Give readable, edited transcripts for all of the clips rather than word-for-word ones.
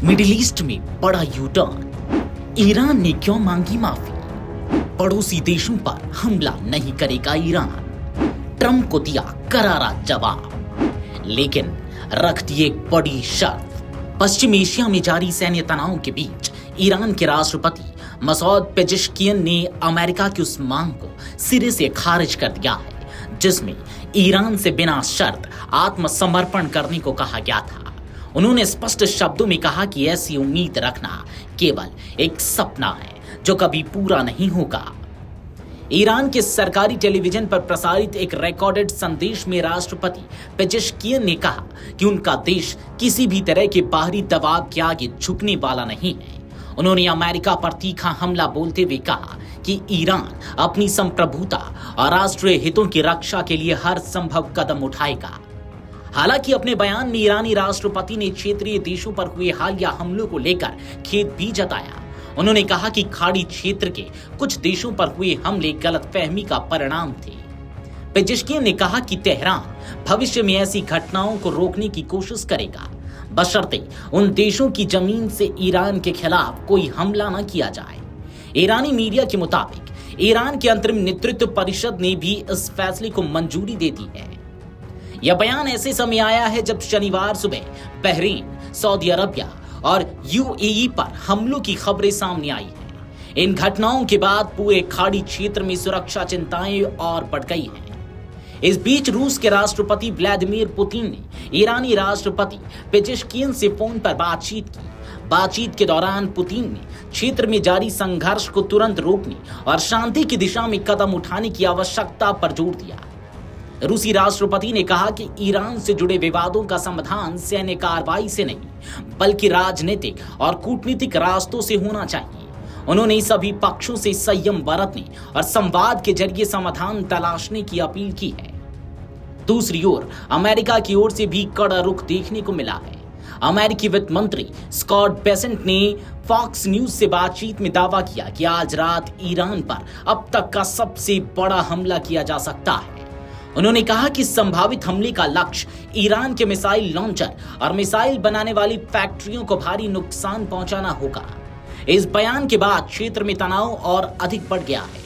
Middle east में बड़ा U turn, Iran ने क्यों मांगी माफी? पड़ोसी देशों पर हमला नहीं करेगा ईरान, ट्रंप को दिया करारा जवाब, लेकिन रख दी एक बड़ी शर्त। पश्चिम एशिया में जारी सैन्य तनाव के बीच ईरान के राष्ट्रपति मसूद पेजेश्कियन ने अमेरिका की उस मांग को सिरे से खारिज कर दिया है जिसमें ईरान से बिना शर्त आत्मसमर्पण करने को कहा गया था। उन्होंने स्पष्ट शब्दों में कहा कि ऐसी उम्मीद रखना केवल एक सपना है जो कभी पूरा नहीं होगा। ईरान के सरकारी टेलीविजन पर प्रसारित एक रिकॉर्डेड संदेश में राष्ट्रपति पेजेश्कियन ने कहा कि उनका देश किसी भी तरह के बाहरी दबाव के आगे झुकने वाला नहीं है। उन्होंने अमेरिका पर तीखा हमला बोलते हुए कहा कि ईरान अपनी संप्रभुता और राष्ट्रीय हितों की रक्षा के लिए हर संभव कदम उठाएगा। हालांकि अपने बयान में ईरानी राष्ट्रपति ने क्षेत्रीय देशों पर हुए हालिया हमलों को लेकर खेद भी जताया। उन्होंने कहा कि खाड़ी क्षेत्र के कुछ देशों पर हुए हमले गलतफहमी का परिणाम थे। पेजेश्कियन ने कहा कि तेहरान भविष्य में ऐसी घटनाओं को रोकने की कोशिश करेगा, बशर्ते उन देशों की जमीन से ईरान के खिलाफ कोई हमला न किया जाए। ईरानी मीडिया के मुताबिक ईरान के अंतरिम नेतृत्व परिषद ने भी इस फैसले को मंजूरी दे दी है। यह बयान ऐसे समय आया है जब शनिवार सुबह बहरीन, सऊदी अरबिया और यूएई पर हमलों की खबरें सामने आई हैं। इन घटनाओं के बाद पूरे खाड़ी क्षेत्र में सुरक्षा चिंताएं और बढ़ गई हैं। इस बीच रूस के राष्ट्रपति व्लादिमीर पुतिन ने ईरानी राष्ट्रपति पेजेश्कियन से फोन पर बातचीत की। बातचीत के दौरान पुतिन ने क्षेत्र में जारी संघर्ष को तुरंत रोकने और शांति की दिशा में कदम उठाने की आवश्यकता पर जोर दिया। रूसी राष्ट्रपति ने कहा कि ईरान से जुड़े विवादों का समाधान सैन्य कार्रवाई से नहीं बल्कि राजनीतिक और कूटनीतिक रास्तों से होना चाहिए। उन्होंने सभी पक्षों से संयम बरतने और संवाद के जरिए समाधान तलाशने की अपील की है। दूसरी ओर अमेरिका की ओर से भी कड़ा रुख देखने को मिला है। अमेरिकी वित्त मंत्री स्कॉट बेसेंट ने फॉक्स न्यूज से बातचीत में दावा किया कि आज रात ईरान पर अब तक का सबसे बड़ा हमला किया जा सकता है। उन्होंने कहा कि संभावित हमले का लक्ष्य ईरान के मिसाइल लॉन्चर और मिसाइल बनाने वाली फैक्ट्रियों को भारी नुकसान पहुंचाना होगा। इस बयान के बाद क्षेत्र में तनाव और अधिक बढ़ गया है।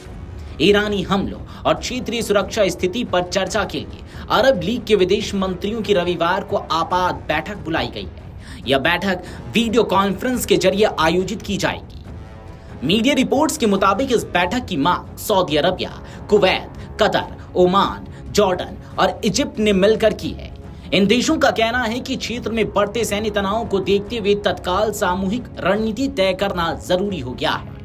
ईरानी हमलों और क्षेत्रीय सुरक्षा स्थिति पर चर्चा के लिए अरब लीग के विदेश मंत्रियों की रविवार को आपात बैठक बुलाई गई है। यह बैठक वीडियो कॉन्फ्रेंस के जरिए आयोजित की जाएगी। मीडिया रिपोर्ट्स के मुताबिक इस बैठक की मांग Saudi Arabia, Kuwait, Qatar, Oman, Jordan और इजिप्ट ने मिलकर की है। इन देशों का कहना है कि क्षेत्र में बढ़ते सैन्य तनाव को देखते हुए तत्काल सामूहिक रणनीति तय करना जरूरी हो गया है।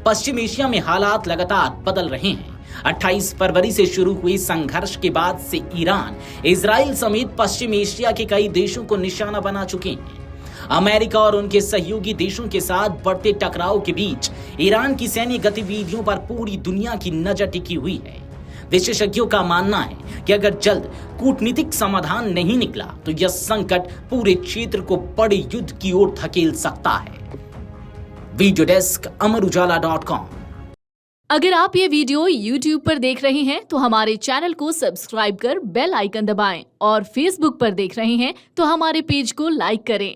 पश्चिम एशिया में हालात लगातार बदल रहे हैं। 28 फरवरी से शुरू हुए संघर्ष के बाद से ईरान, इजराइल समेत पश्चिम एशिया के कई देशों को निशाना बना चुके हैं। अमेरिका और उनके सहयोगी देशों के साथ बढ़ते टकराव के बीच ईरान की सैन्य गतिविधियों पर पूरी दुनिया की नजर टिकी हुई है। विशेषज्ञों का मानना है कि अगर जल्द कूटनीतिक समाधान नहीं निकला तो यह संकट पूरे क्षेत्र को बड़े युद्ध की ओर धकेल सकता है। वीडियो डेस्क अमरउजाला.com। अगर आप ये वीडियो YouTube पर देख रहे हैं तो हमारे चैनल को सब्सक्राइब कर बेल आइकन दबाएं और Facebook पर देख रहे हैं तो हमारे पेज को लाइक करें।